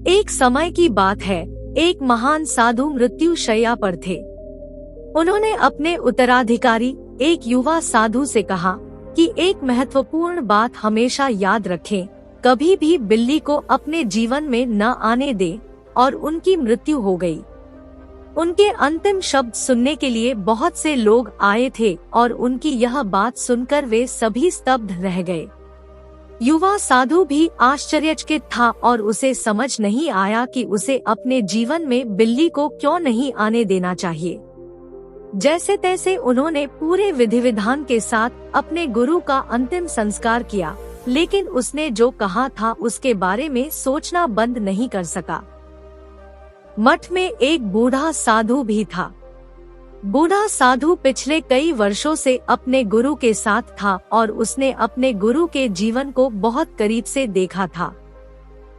एक समय की बात है, एक महान साधु मृत्यु शैया पर थे। उन्होंने अपने उत्तराधिकारी एक युवा साधु से कहा कि एक महत्वपूर्ण बात हमेशा याद रखें, कभी भी बिल्ली को अपने जीवन में न आने दें, और उनकी मृत्यु हो गई। उनके अंतिम शब्द सुनने के लिए बहुत से लोग आए थे और उनकी यह बात सुनकर वे सभी स्तब्ध रह गए। युवा साधु भी आश्चर्यचकित था और उसे समझ नहीं आया कि उसे अपने जीवन में बिल्ली को क्यों नहीं आने देना चाहिए। जैसे तैसे उन्होंने पूरे विधि विधान के साथ अपने गुरु का अंतिम संस्कार किया, लेकिन उसने जो कहा था उसके बारे में सोचना बंद नहीं कर सका। मठ में एक बूढ़ा साधु भी था। बूढ़ा साधु पिछले कई वर्षों से अपने गुरु के साथ था और उसने अपने गुरु के जीवन को बहुत करीब से देखा था,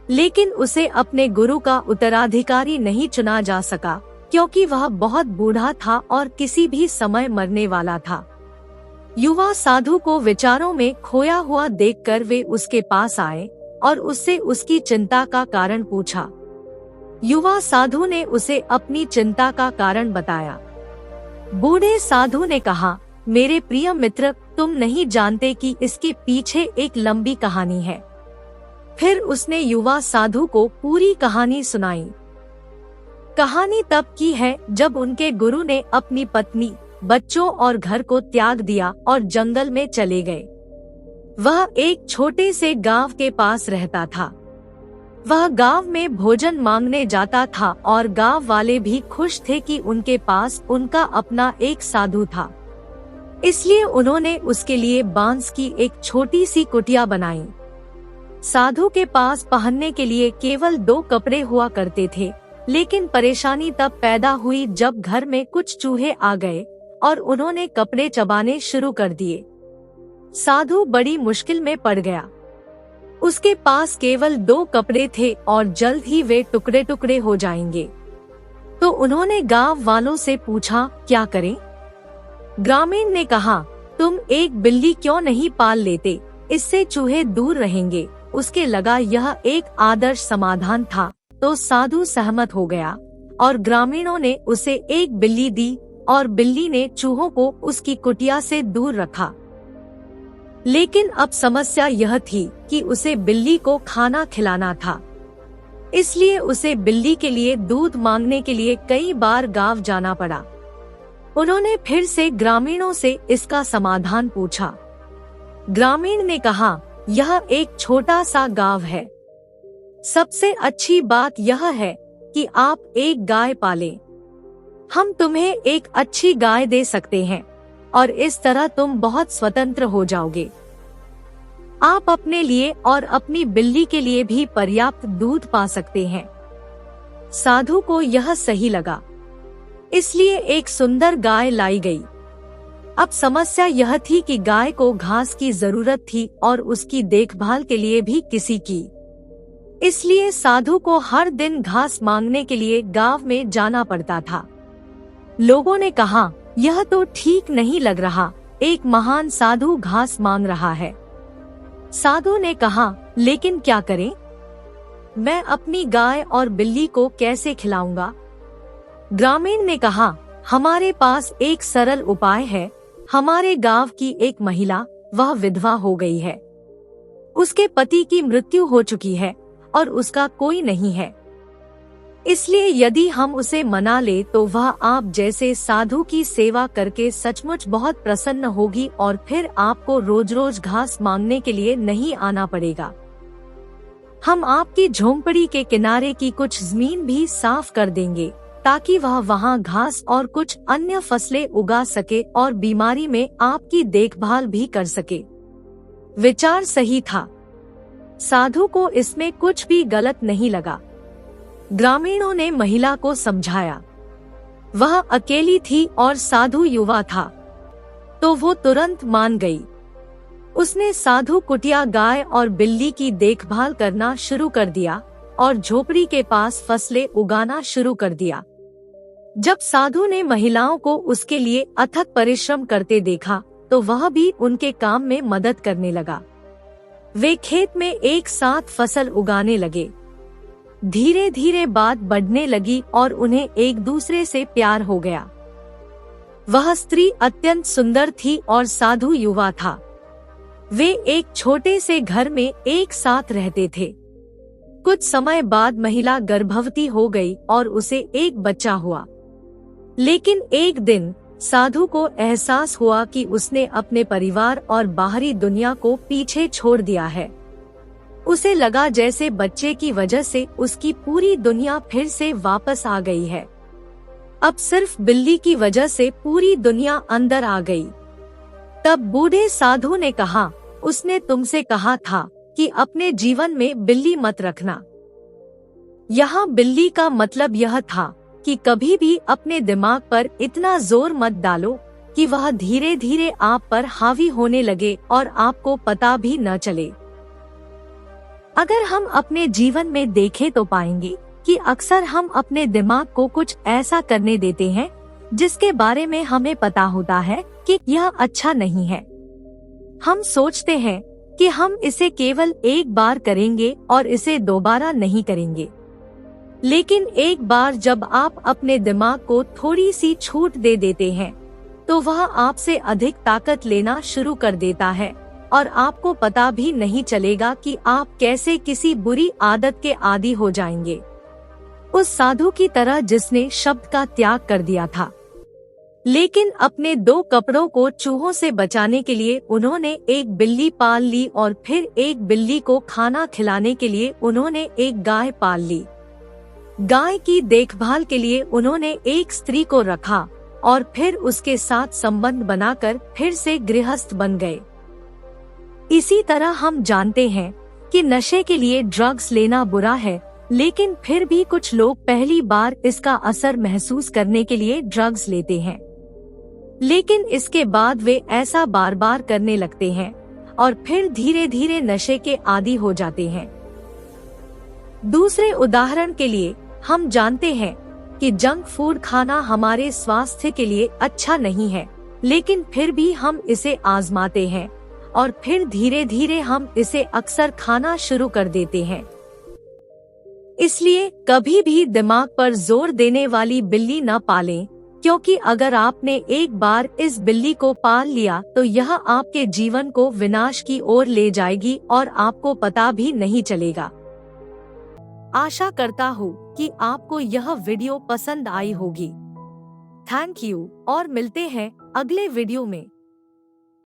लेकिन उसे अपने गुरु का उत्तराधिकारी नहीं चुना जा सका क्योंकि वह बहुत बूढ़ा था और किसी भी समय मरने वाला था। युवा साधु को विचारों में खोया हुआ देखकर वे उसके पास आए और उससे उसकी चिंता का कारण पूछा। युवा साधु ने उसे अपनी चिंता का कारण बताया। बूढ़े साधु ने कहा, मेरे प्रिय मित्र, तुम नहीं जानते कि इसके पीछे एक लंबी कहानी है। फिर उसने युवा साधु को पूरी कहानी सुनाई। कहानी तब की है जब उनके गुरु ने अपनी पत्नी, बच्चों और घर को त्याग दिया और जंगल में चले गए। वह एक छोटे से गांव के पास रहता था। वह गांव में भोजन मांगने जाता था और गांव वाले भी खुश थे कि उनके पास उनका अपना एक साधु था। इसलिए उन्होंने उसके लिए बांस की एक छोटी सी कुटिया बनाई। साधु के पास पहनने के लिए केवल 2 कपड़े हुआ करते थे, लेकिन परेशानी तब पैदा हुई जब घर में कुछ चूहे आ गए और उन्होंने कपड़े चबाने शुरू कर दिए। साधु बड़ी मुश्किल में पड़ गया। उसके पास केवल 2 कपड़े थे और जल्द ही वे टुकड़े टुकड़े हो जाएंगे। तो उन्होंने गांव वालों से पूछा, क्या करें? ग्रामीण ने कहा, तुम एक बिल्ली क्यों नहीं पाल लेते, इससे चूहे दूर रहेंगे। उसके लगा यह एक आदर्श समाधान था, तो साधु सहमत हो गया और ग्रामीणों ने उसे एक बिल्ली दी और बिल्ली ने चूहों को उसकी कुटिया से दूर रखा। लेकिन अब समस्या यह थी कि उसे बिल्ली को खाना खिलाना था, इसलिए उसे बिल्ली के लिए दूध मांगने के लिए कई बार गांव जाना पड़ा। उन्होंने फिर से ग्रामीणों से इसका समाधान पूछा। ग्रामीण ने कहा, यह एक छोटा सा गांव है। सबसे अच्छी बात यह है कि आप एक गाय पालें। हम तुम्हें एक अच्छी गाय दे सकते हैं और इस तरह तुम बहुत स्वतंत्र हो जाओगे। आप अपने लिए और अपनी बिल्ली के लिए भी पर्याप्त दूध पा सकते हैं। साधु को यह सही लगा, इसलिए एक सुंदर गाय लाई गई। अब समस्या यह थी कि गाय को घास की जरूरत थी और उसकी देखभाल के लिए भी किसी की। इसलिए साधु को हर दिन घास मांगने के लिए गांव में जाना पड़ता था। लोगों ने कहा, यह तो ठीक नहीं लग रहा, एक महान साधु घास मांग रहा है। साधु ने कहा, लेकिन क्या करें? मैं अपनी गाय और बिल्ली को कैसे खिलाऊंगा? ग्रामीण ने कहा, हमारे पास एक सरल उपाय है। हमारे गांव की एक महिला, वह विधवा हो गई है। उसके पति की मृत्यु हो चुकी है और उसका कोई नहीं है। इसलिए यदि हम उसे मना ले तो वह आप जैसे साधु की सेवा करके सचमुच बहुत प्रसन्न होगी और फिर आपको रोज रोज घास मांगने के लिए नहीं आना पड़ेगा। हम आपकी झोंपड़ी के किनारे की कुछ जमीन भी साफ कर देंगे ताकि वह वहां घास और कुछ अन्य फसलें उगा सके और बीमारी में आपकी देखभाल भी कर सके। विचार सही था। साधु को इसमें कुछ भी गलत नहीं लगा। ग्रामीणों ने महिला को समझाया। वह अकेली थी और साधु युवा था, तो वो तुरंत मान गई। उसने साधु कुटिया गाय और बिल्ली की देखभाल करना शुरू कर दिया और झोपड़ी के पास फसलें उगाना शुरू कर दिया। जब साधु ने महिलाओं को उसके लिए अथक परिश्रम करते देखा तो वह भी उनके काम में मदद करने लगा। वे खेत में एक साथ फसल उगाने लगे। धीरे धीरे बात बढ़ने लगी और उन्हें एक दूसरे से प्यार हो गया। वह स्त्री अत्यंत सुंदर थी और साधु युवा था। वे एक छोटे से घर में एक साथ रहते थे। कुछ समय बाद महिला गर्भवती हो गई और उसे एक बच्चा हुआ। लेकिन एक दिन साधु को एहसास हुआ कि उसने अपने परिवार और बाहरी दुनिया को पीछे छोड़ दिया है। उसे लगा जैसे बच्चे की वजह से उसकी पूरी दुनिया फिर से वापस आ गई है। अब सिर्फ बिल्ली की वजह से पूरी दुनिया अंदर आ गई। तब बूढ़े साधु ने कहा, उसने तुमसे कहा था कि अपने जीवन में बिल्ली मत रखना। यहाँ बिल्ली का मतलब यह था कि कभी भी अपने दिमाग पर इतना जोर मत डालो कि वह धीरे धीरे आप पर हावी होने लगे और आपको पता भी न चले। अगर हम अपने जीवन में देखें तो पाएंगे कि अक्सर हम अपने दिमाग को कुछ ऐसा करने देते हैं जिसके बारे में हमें पता होता है कि यह अच्छा नहीं है। हम सोचते हैं कि हम इसे केवल एक बार करेंगे और इसे दोबारा नहीं करेंगे। लेकिन एक बार जब आप अपने दिमाग को थोड़ी सी छूट दे देते हैं तो वह आपसे अधिक ताकत लेना शुरू कर देता है और आपको पता भी नहीं चलेगा कि आप कैसे किसी बुरी आदत के आदी हो जाएंगे। उस साधु की तरह जिसने शब्द का त्याग कर दिया था। लेकिन अपने 2 कपड़ों को चूहों से बचाने के लिए उन्होंने एक बिल्ली पाल ली और फिर एक बिल्ली को खाना खिलाने के लिए उन्होंने एक गाय पाल ली। गाय की देखभाल के लिए उन्होंने एक स्त्री को रखा और फिर उसके साथ संबंध बनाकर फिर से गृहस्थ बन गए। इसी तरह हम जानते हैं कि नशे के लिए ड्रग्स लेना बुरा है, लेकिन फिर भी कुछ लोग पहली बार इसका असर महसूस करने के लिए ड्रग्स लेते हैं। लेकिन इसके बाद वे ऐसा बार बार करने लगते हैं और फिर धीरे धीरे नशे के आदी हो जाते हैं। दूसरे उदाहरण के लिए हम जानते हैं कि जंक फूड खाना हमारे स्वास्थ्य के लिए अच्छा नहीं है, लेकिन फिर भी हम इसे आजमाते हैं और फिर धीरे धीरे हम इसे अक्सर खाना शुरू कर देते हैं। इसलिए कभी भी दिमाग पर जोर देने वाली बिल्ली न पालें, क्योंकि अगर आपने एक बार इस बिल्ली को पाल लिया तो यह आपके जीवन को विनाश की ओर ले जाएगी और आपको पता भी नहीं चलेगा। आशा करता हूँ कि आपको यह वीडियो पसंद आई होगी। थैंक यू और मिलते हैं अगले वीडियो में।